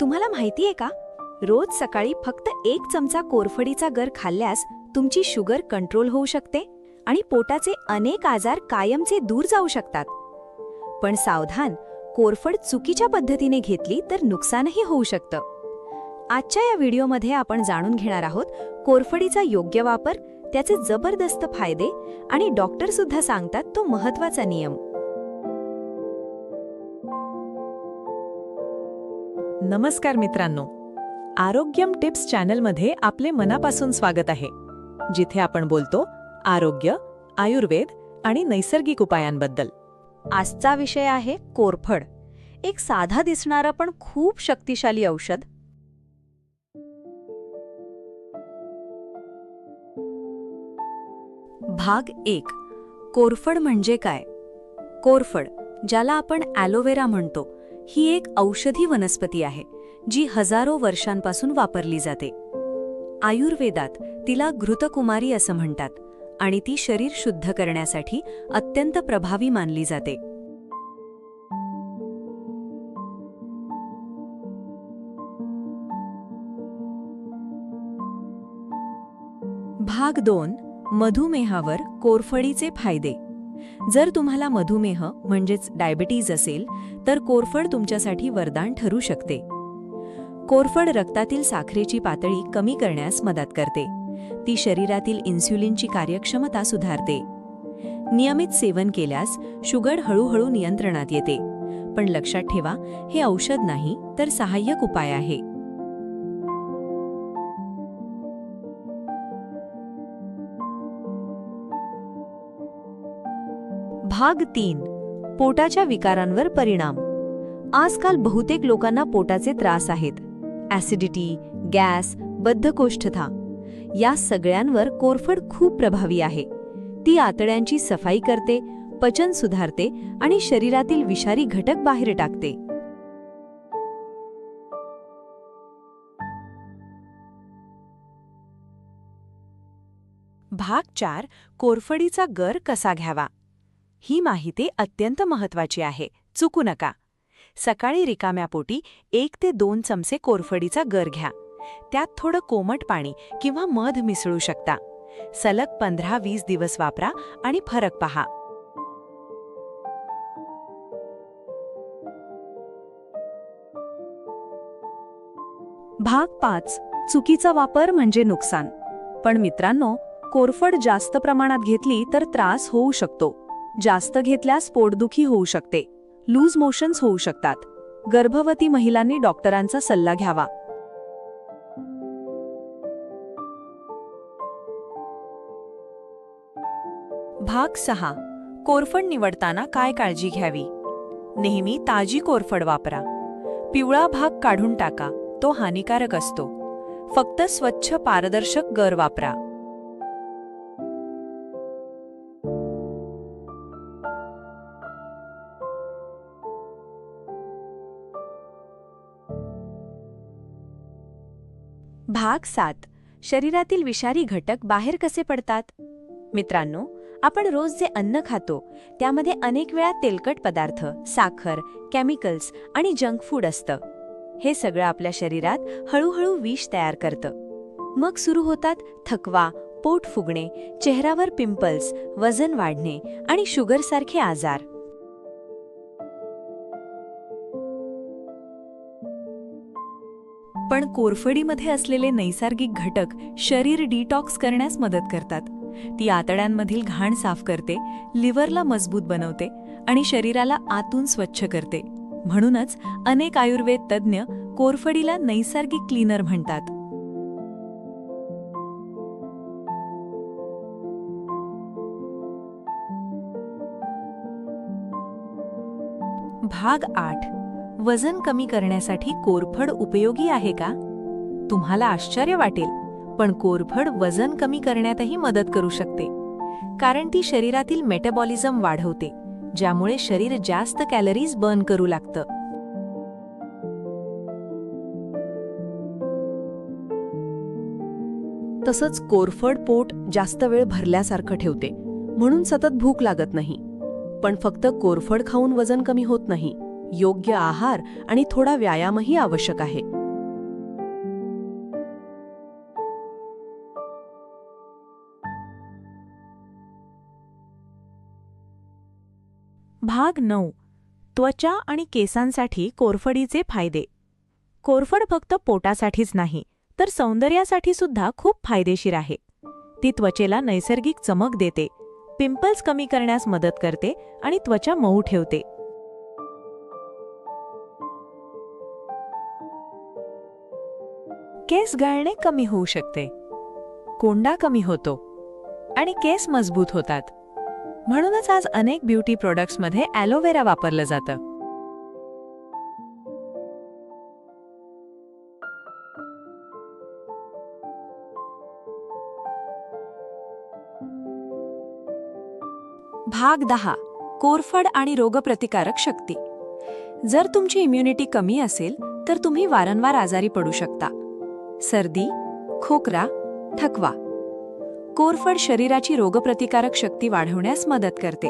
तुम्हाला माहिती आहे का, रोज सकाळी फक्त 1 चमचा कोरफडीचा गर खाल्ल्यास तुमची शुगर कंट्रोल होऊ शकते आणि पोटाचे अनेक आजार कायमचे दूर जाऊ शकतात. पण सावधान, कोरफड चुकीच्या पद्धतीने घेतली तर नुकसानही होऊ शकतं. आजच्या या व्हिडिओमध्ये आपण जाणून घेणार आहोत कोरफडीचा योग्य वापर, त्याचे जबरदस्त फायदे आणि डॉक्टर सुद्धा सांगतात तो महत्त्वाचा नियम. नमस्कार मित्रांनो, आरोग्यम टिप्स चॅनलमध्ये आपले मनापासून स्वागत आहे, जिथे आपण बोलतो आरोग्य, आयुर्वेद आणि नैसर्गिक उपायांबद्दल. आजचा विषय आहे कोरफड, एक साधा दिसणारा पण खूप शक्तिशाली औषध. भाग 1. कोरफड म्हणजे काय? कोरफड, ज्याला आपण ॲलोवेरा म्हणतो, ही एक औषधी वनस्पती आहे जी हजारो वर्षांपासून वापरली जाते. आयुर्वेदात तिला घृतकुमारी असं म्हणतात आणि ती शरीर शुद्ध करण्यासाठी अत्यंत प्रभावी मानली जाते. भाग 2. मधुमेहावर कोरफडीचे फायदे. जर तुम्हाला मधुमेह म्हणजेच डायबिटीज असेल तर कोरफड तुमच्यासाठी वरदान ठरू शकते. कोरफड रक्तातील साखरेची पातळी कमी करण्यास मदत करते. ती शरीरातील इन्सुलिनची कार्यक्षमता सुधारते. नियमित सेवन केल्यास शुगर हळूहळू नियंत्रणात येते. पण लक्षात ठेवा, हे औषध नाही तर सहाय्यक उपाय आहे. भाग 3. पोटाच्या विकारांवर परिणाम. आजकाल बहुतेक लोकांना पोटाचे त्रास आहेत. ॲसिडिटी, गॅस, बद्धकोष्ठता, या सगळ्यांवर कोरफड खूप प्रभावी आहे. ती आतड्यांची सफाई करते, पचन सुधारते आणि शरीरातील विषारी घटक बाहेर टाकते. भाग 4. कोरफडीचा गर कसा घ्यावा. ही माहिती अत्यंत महत्त्वाची आहे, चुकू नका. सकाळी रिकाम्या पोटी 1 ते 2 चमचे कोरफडीचा गर घ्या. त्यात थोडं कोमट पाणी किंवा मध मिसळू शकता. सलग 15-20 दिवस वापरा आणि फरक पहा. भाग 5. चुकीचा वापर म्हणजे नुकसान. पण मित्रांनो, कोरफड जास्त प्रमाणात घेतली तर त्रास होऊ शकतो. जास्त घेतल्यास पोटदुखी होऊ शकते, लूज मोशन्स होऊ शकतात. गर्भवती महिलांनी डॉक्टरांचा सल्ला घ्यावा. भाग 6. कोरफड निवडताना काय काळजी घ्यावी. नेहमी ताजी कोरफड वापरा. पिवळा भाग काढून टाका, तो हानिकारक असतो. फक्त स्वच्छ पारदर्शक गर वापरा. भाग 7. शरीरातील विषारी घटक बाहेर कसे पडतात. मित्रांनो, आपण रोज जे अन्न खातो त्यामध्ये अनेक वेळा तेलकट पदार्थ, साखर, केमिकल्स आणि जंक फूड असतं. हे सगळं आपल्या शरीरात हळूहळू विष तयार करतं. मग सुरू होतात थकवा, पोट फुगणे, चेहऱ्यावर पिंपल्स, वजन वाढणे आणि शुगरसारखे आजार. पण कोरफडीमध्ये असलेले नैसर्गिक घटक शरीर डिटॉक्स करण्यास मदत करतात. ती आतड्यांमधील घाण साफ करते, लिव्हरला मजबूत बनवते आणि शरीराला आतून स्वच्छ करते. म्हणूनच अनेक आयुर्वेद तज्ज्ञ कोरफडीला नैसर्गिक क्लीनर म्हणतात. भाग 8. वजन कमी करण्यासाठी कोरफड उपयोगी आहे का? तुम्हाला आश्चर्य वाटेल, पण कोरफड वजन कमी करण्यातही मदत करू शकते. कारण ती शरीरातील मेटाबॉलिझम वाढवते, ज्यामुळे शरीर जास्त कॅलरीज बर्न करू लागतं. तसंच कोरफड पोट जास्त वेळ भरल्यासारखं ठेवते, म्हणून सतत भूक लागत नाही. पण फक्त कोरफड खाऊन वजन कमी होत नाही, योग्य आहार आणि थोडा व्यायामही आवश्यक आहे. भाग 9. त्वचा आणि केसांसाठी कोरफडीचे फायदे. कोरफड फक्त पोटासाठीच नाही, तर सौंदर्यासाठी सुद्धा खूप फायदेशीर आहे. ती त्वचेला नैसर्गिक चमक देते, पिंपल्स कमी करण्यास मदत करते आणि त्वचा मऊ ठेवते. केस गळणे कमी होऊ शकते, कोंडा कमी होतो आणि केस मजबूत होतात. म्हणूनच आज अनेक ब्युटी प्रोडक्ट्समध्ये ॲलोवेरा वापरलं जातं. भाग 10. कोरफड आणि रोगप्रतिकारक शक्ती. जर तुमची इम्युनिटी कमी असेल तर तुम्ही वारंवार आजारी पडू शकता. सर्दी, खोकला, थकवा. कोरफड शरीराची रोगप्रतिकारक शक्ती वाढवण्यास मदत करते.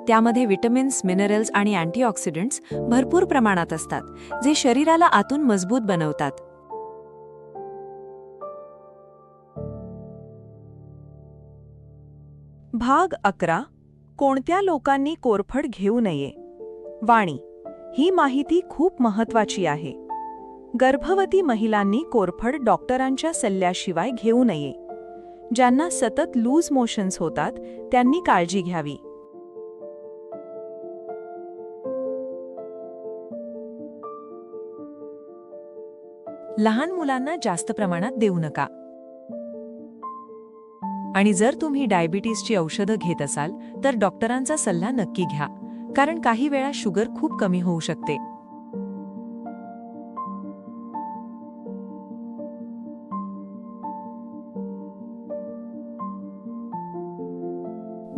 त्यामध्ये विटॅमिन्स, मिनरल्स आणि अँटीऑक्सिडंट्स भरपूर प्रमाणात असतात, जे शरीराला आतून मजबूत बनवतात. भाग 11. कोणत्या लोकांनी कोरफड घेऊ नये? वाणी. ही माहिती खूप महत्त्वाची आहे. गर्भवती महिलांनी कोरफड डॉक्टरांच्या सल्ल्याशिवाय घेऊ नये. ज्यांना सतत लूज मोशन्स होतात त्यांनी काळजी घ्यावी. लहान मुलांना जास्त प्रमाणात देऊ नका. आणि जर तुम्ही डायबिटीसची औषधं घेत असाल तर डॉक्टरांचा सल्ला नक्की घ्या, कारण काही वेळा शुगर खूप कमी होऊ शकते.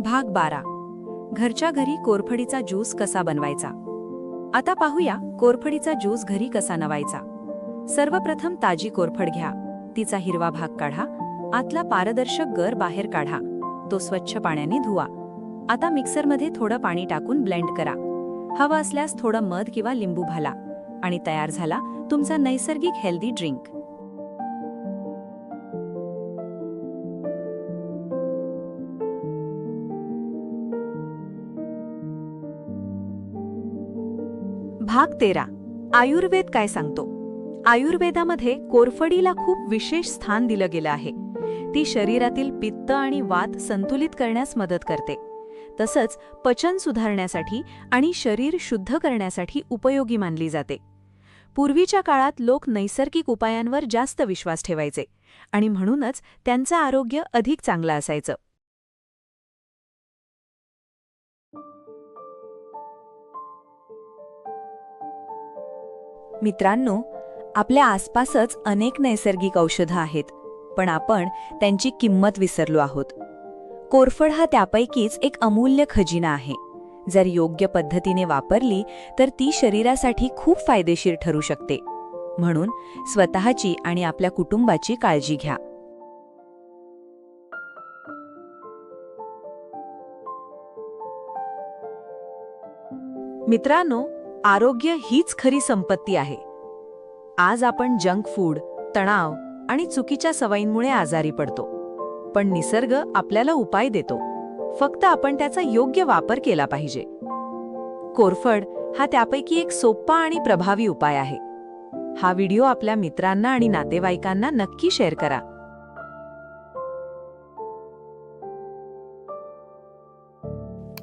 भाग 12. घरच्या घरी कोरफडीचा ज्यूस कसा बनवायचा. आता पाहूया कोरफडीचा ज्यूस घरी कसा बनवायचा. सर्वप्रथम ताजी कोरफड घ्या. तिचा हिरवा भाग काढा. आतला पारदर्शक गर बाहेर काढा. तो स्वच्छ पाण्याने धुवा. आता मिक्सरमध्ये थोडं पाणी टाकून ब्लेंड करा. हवं असल्यास थोडं मध किंवा लिंबू घाला आणि तयार झाला तुमचा नैसर्गिक हेल्दी ड्रिंक. भाग 13. आयुर्वेद काय सांगतो. आयुर्वेदामध्ये कोरफडीला खूप विशेष स्थान दिलं गेलं आहे. ती शरीरातील पित्त आणि वात संतुलित करण्यास मदत करते. तसंच पचन सुधारण्यासाठी आणि शरीर शुद्ध करण्यासाठी उपयोगी मानली जाते. पूर्वीच्या काळात लोक नैसर्गिक उपायांवर जास्त विश्वास ठेवायचे आणि म्हणूनच त्यांचं आरोग्य अधिक चांगलं असायचं. मित्रांनो, आपल्या आसपासच अनेक नैसर्गिक औषधं आहेत, पण आपण त्यांची किंमत विसरलो आहोत. कोरफड हा त्यापैकीच एक अमूल्य खजिना आहे. जर योग्य पद्धतीने वापरली तर ती शरीरासाठी खूप फायदेशीर ठरू शकते. म्हणून स्वतःची आणि आपल्या कुटुंबाची काळजी घ्या. मित्रांनो, आरोग्य हीच खरी संपत्ती आहे. आज आपण जंक फूड, तणाव आणि चुकीच्या सवयींमुळे आजारी पडतो, पण निसर्ग आपल्याला उपाय देतो. फक्त आपण त्याचा योग्य वापर केला पाहिजे. कोरफड हा त्यापैकी एक सोपा आणि प्रभावी उपाय आहे. हा व्हिडिओ आपल्या मित्रांना आणि नातेवाईकांना नक्की शेअर करा.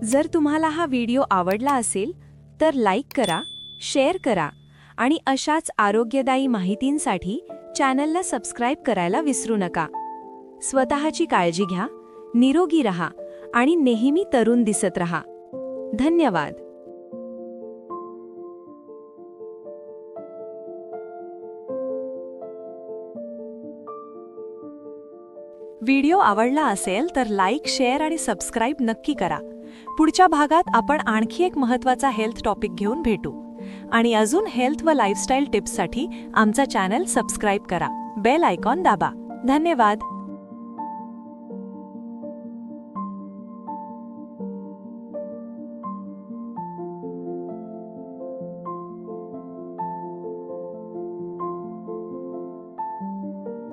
जर तुम्हाला हा व्हिडिओ आवडला असेल तर लाईक करा, शेअर करा आणि अशाच आरोग्यदायी माहितींसाठी चॅनलला सबस्क्राईब करायला विसरू नका. स्वतःची काळजी घ्या, निरोगी रहा आणि नेहमी तरुण दिसत रहा. धन्यवाद. व्हिडिओ आवडला असेल तर लाईक, शेअर आणि सबस्क्राईब नक्की करा. पुढच्या भागात आपण आणखी एक महत्त्वाचा हेल्थ टॉपिक घेऊन भेटू. आणि अजून हेल्थ व लाईफस्टाईल टिप्ससाठी आमचा चॅनल सबस्क्राईब करा. बेल आयकॉन दाबा. धन्यवाद.